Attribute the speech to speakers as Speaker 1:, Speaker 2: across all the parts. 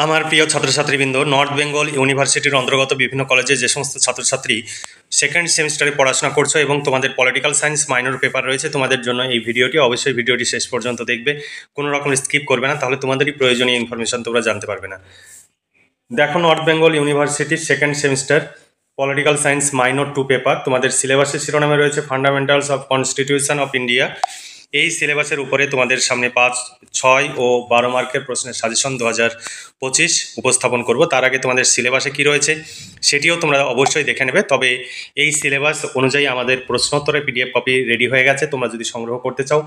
Speaker 1: আমার প্রিয় ছাত্রছাত্রীবৃন্দ, নর্থ বেঙ্গল ইউনিভার্সিটির অন্তর্গত বিভিন্ন কলেজে যে সমস্ত ছাত্রছাত্রী সেকেন্ড সেমিস্টারে পড়াশোনা করছো এবং তোমাদের পলিটিক্যাল সায়েন্স মাইনর পেপার রয়েছে, তোমাদের জন্য এই ভিডিওটি অবশ্যই ভিডিওটি শেষ পর্যন্ত দেখবে, কোনো রকম স্কিপ করবে না, তাহলে তোমাদেরই প্রয়োজনীয় ইনফরমেশন তোমরা জানতে পারবে না। দেখো, নর্থ বেঙ্গল ইউনিভার্সিটির second semester political science minor 2 paper, তোমাদের সিলেবাসের শিরোনামে রয়েছে fundamentals of constitution of India. এই সিলেবাসের উপরে তোমাদের সামনে 5, 6 ও 12 মার্কের প্রশ্নের সাজেশন 2025 উপস্থাপন করব। তার আগে তোমাদের সিলেবাসে কি রয়েছে সেটিও তোমরা অবশ্যই দেখে নেবে। তবে এই সিলেবাস অনুযায়ী আমাদের প্রশ্নোত্তরের পিডিএফ কপি রেডি হয়ে গেছে। তোমরা যদি সংগ্রহ করতে চাও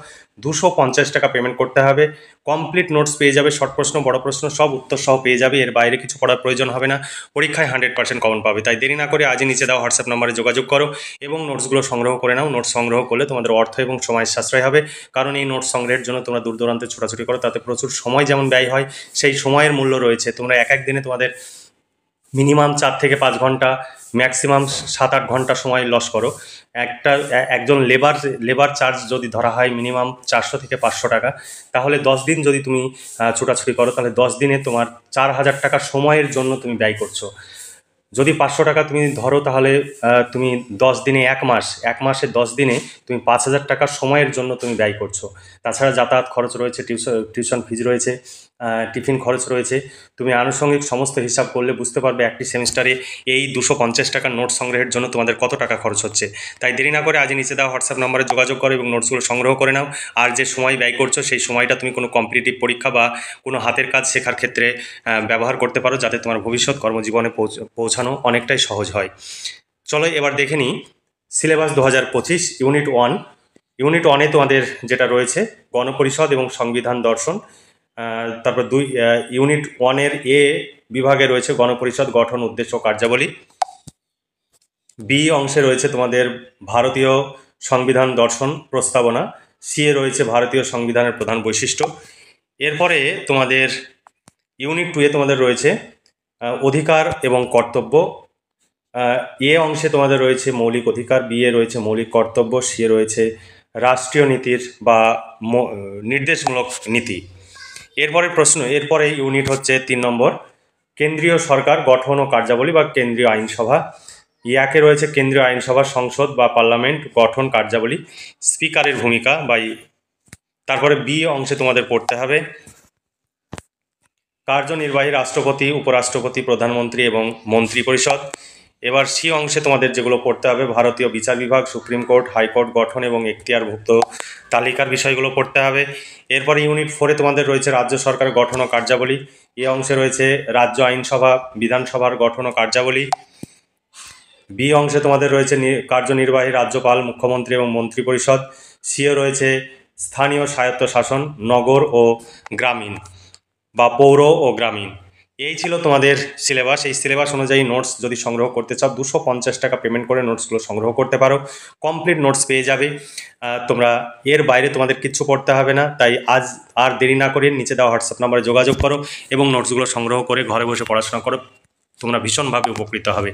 Speaker 1: 250 টাকা পেমেন্ট করতে হবে। কমপ্লিট নোটস পেয়ে যাবে, শর্ট প্রশ্ন, বড় প্রশ্ন সব উত্তর সহ পেয়ে যাবে। এর বাইরে কিছু পড়ার প্রয়োজন হবে না, পরীক্ষায় 100% কমন পাবে। তাই দেরি না করে আজই নিচে দাও হোয়াটসঅ্যাপ নাম্বারে যোগাযোগ করো এবং নোটসগুলো সংগ্রহ করে নাও। নোটস সংগ্রহ করলে তোমাদের অর্থ এবং সময়ের সাশ্রয় হবে, কারণ এই নোটস সংগ্রহের জন্য তোমরা দূর দূরান্তে ছোটাছুটি করো, তাতে প্রচুর সময় যেমন ব্যয় হয়, সেই সময়ের মূল্য রয়েছে। তোমরা এক দিনে তোমাদের মিনিমাম 4 থেকে 5 ঘন্টা, ম্যাক্সিমাম 7-8 ঘন্টা সময় লস করো। একজন লেবার চার্জ যদি ধরা হয় মিনিমাম 400 থেকে 500 টাকা, তাহলে 10 দিন যদি তুমি ছোটাছুটি করো, তাহলে 10 দিনে তোমার 4000 টাকা সময়ের জন্য তুমি ব্যয় করছো। যদি 500 টাকা তুমি ধরো, তাহলে তুমি 10 দিনে এক মাসে 10 দিনে তুমি 5000 টাকা সময়ের জন্য তুমি ব্যয় করছো। তাছাড়া যাতায়াত খরচ রয়েছে, টিউশন ফিজ রয়েছে, টিফিন খরচ রয়েছে। তুমি আনুষঙ্গিক সমস্ত হিসাব করলে বুঝতে পারবে একটি সেমিস্টারে এই 250 টাকার নোট সংগ্রহের জন্য তোমাদের কত টাকা খরচ হচ্ছে। তাই দেরি না করে আজই নিচে দেওয়া হোয়াটসঅ্যাপ নম্বরে যোগাযোগ করো এবং নোটসগুলো সংগ্রহ করে নাও। আর যে সময় ব্যয় করছো সেই সময়টা তুমি কোনো কম্পিটিটিভ পরীক্ষা বা কোনো হাতের কাজ শেখার ক্ষেত্রে ব্যবহার করতে পারো, যাতে তোমার ভবিষ্যৎ কর্মজীবনে পৌঁছানো অনেকটাই সহজ হয়। চলো এবার দেখে নিই সিলেবাস 2025 ইউনিট 1-এ তোমাদের যেটা রয়েছে গণপরিষদ এবং সংবিধান দর্শন। তারপর ইউনিট 1-এর এ বিভাগে রয়েছে গণপরিষদ গঠন, উদ্দেশ্য, কার্যাবলী। বি অংশে রয়েছে তোমাদের ভারতীয় সংবিধান দর্শন, প্রস্তাবনা। সি এ রয়েছে ভারতীয় সংবিধানের প্রধান বৈশিষ্ট্য। এরপরে তোমাদের ইউনিট 2-এ তোমাদের রয়েছে অধিকার এবং কর্তব্য। এ অংশে তোমাদের রয়েছে মৌলিক অধিকার, বি এ রয়েছে মৌলিক কর্তব্য, সি এ রয়েছে রাষ্ট্রীয় নীতির বা নির্দেশমূলক নীতি। এরপরে ইউনিট হচ্ছে 3 নম্বর, কেন্দ্রীয় সরকার গঠন ও কার্যাবলী বা কেন্দ্রীয় আইনসভা। ইয়াকে রয়েছে কেন্দ্রীয় আইনসভা, সংসদ বা পার্লামেন্ট গঠন, কার্যাবলী, স্পিকারের ভূমিকা বা। তারপরে বি অংশে তোমাদের পড়তে হবে কার্যনির্বাহী, রাষ্ট্রপতি, উপরাষ্ট্রপতি, প্রধানমন্ত্রী এবং মন্ত্রী পরিষদ। এবার সি অংশে তোমাদের যেগুলো পড়তে হবে ভারতীয় বিচার বিভাগ, সুপ্রিম কোর্ট, হাইকোর্ট গঠন এবং এখতিয়ারভুক্ত তালিকার বিষয়গুলো পড়তে হবে। এরপরে ইউনিট 4-এ তোমাদের রয়েছে রাজ্য সরকার গঠন ও কার্যাবলী। এ অংশে রয়েছে রাজ্য আইনসভা, বিধানসভার গঠন ও কার্যাবলী। বি অংশে তোমাদের রয়েছে কার্যনির্বাহী, রাজ্যপাল, মুখ্যমন্ত্রী এবং মন্ত্রী পরিষদ। সিও রয়েছে স্থানীয় স্বায়ত্তশাসন, নগর ও গ্রামীণ বা পৌর ও গ্রামীণ। এই ছিল তোমাদের সিলেবাস। এই সিলেবাস অনুযায়ী নোটস যদি সংগ্রহ করতে চাও 250 টাকা পেমেন্ট করে নোটসগুলো সংগ্রহ করতে পারো। কমপ্লিট নোটস পেয়ে যাবে তোমরা, এর বাইরে তোমাদের কিচ্ছু পড়তে হবে না। তাই আজ আর দেরি না করে নিচে দেওয়া হোয়াটসঅ্যাপ নাম্বারে যোগাযোগ করো এবং নোটসগুলো সংগ্রহ করে ঘরে বসে পড়াশোনা করো, তোমরা ভীষণভাবে উপকৃত হবে।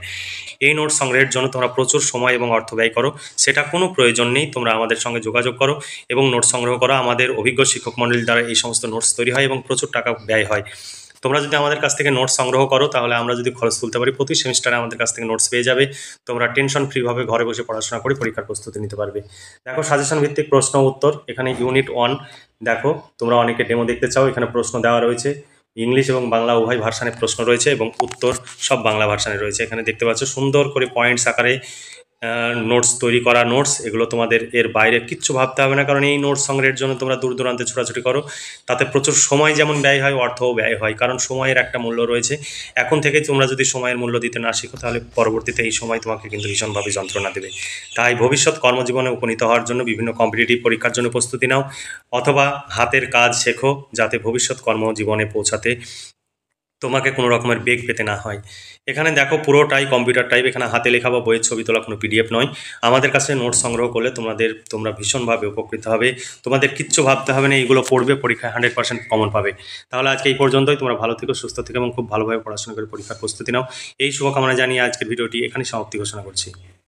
Speaker 1: এই নোটস সংগ্রহের জন্য তোমরা প্রচুর সময় এবং অর্থ ব্যয় করো, সেটা কোনো প্রয়োজন নেই। তোমরা আমাদের সঙ্গে যোগাযোগ করো এবং নোটস সংগ্রহ করো। আমাদের অভিজ্ঞ শিক্ষক মণ্ডলীর দ্বারা এই সমস্ত নোটস তৈরি হয় এবং প্রচুর টাকা ব্যয় হয়। তোমরা যদি আমাদের কাছ থেকে নোটস সংগ্রহ করো, তাহলে আমরা যদি খরচ তুলতে পারি, প্রতি সেমিস্টারে আমাদের কাছ থেকে নোটস পেয়ে যাবে। তোমরা টেনশন ফ্রিভাবে ঘরে বসে পড়াশোনা করে পরীক্ষার প্রস্তুতি নিতে পারবে। দেখো, সাজেশন ভিত্তিক প্রশ্ন উত্তর। এখানে ইউনিট 1 দেখো, তোমরা অনেকে ডেমো দেখতে চাও, এখানে প্রশ্ন দেওয়া রয়েছে। ইংলিশ এবং বাংলা উভয় ভার্সানে প্রশ্ন রয়েছে এবং উত্তর সব বাংলা ভার্সানে রয়েছে। এখানে দেখতে পাচ্ছ সুন্দর করে পয়েন্টস আকারে নোটস তৈরি করা নোটস। এগুলো তোমাদের এর বাইরে কিচ্ছু ভাবতে হবে না, কারণ এই নোটস সংগ্রহের জন্য তোমরা দূর দূরান্তে ছোটাছুটি করো, তাতে প্রচুর সময় যেমন ব্যয় হয়, অর্থও ব্যয় হয়, কারণ সময়ের একটা মূল্য রয়েছে। এখন থেকে তোমরা যদি সময়ের মূল্য দিতে না শিখো, তাহলে পরবর্তীতে এই সময় তোমাকে কিন্তু ভীষণভাবে যন্ত্রণা দেবে। তাই ভবিষ্যৎ কর্মজীবনে উপনীত হওয়ার জন্য বিভিন্ন কম্পিটিটিভ পরীক্ষার জন্য প্রস্তুতি নাও, অথবা হাতের কাজ শেখো, যাতে ভবিষ্যৎ কর্মজীবনে পৌঁছাতে তোমাকে কোনো রকমের বেগ পেতে না হয়। এখানে দেখো পুরোটাই কম্পিউটার টাইপ, এখানে হাতে লেখা বা বইয়ের ছবি তোলা কোনো পিডিএফ নয়। আমাদের কাছে নোটস সংগ্রহ করলে তোমরা ভীষণভাবে উপকৃত হবে। তোমাদের কিচ্ছু ভাবতে হবে না, এইগুলো পড়বে, পরীক্ষায় 100% কমন পাবে। তাহলে আজকে এই পর্যন্তই। তোমরা ভালো থেকো, সুস্থ থেকো এবং খুব ভালোভাবে পড়াশোনা করে পরীক্ষার প্রস্তুতি নাও। এই শুভকামনা জানিয়ে আজকের ভিডিওটি এখানে সমাপ্তি ঘোষণা করছি।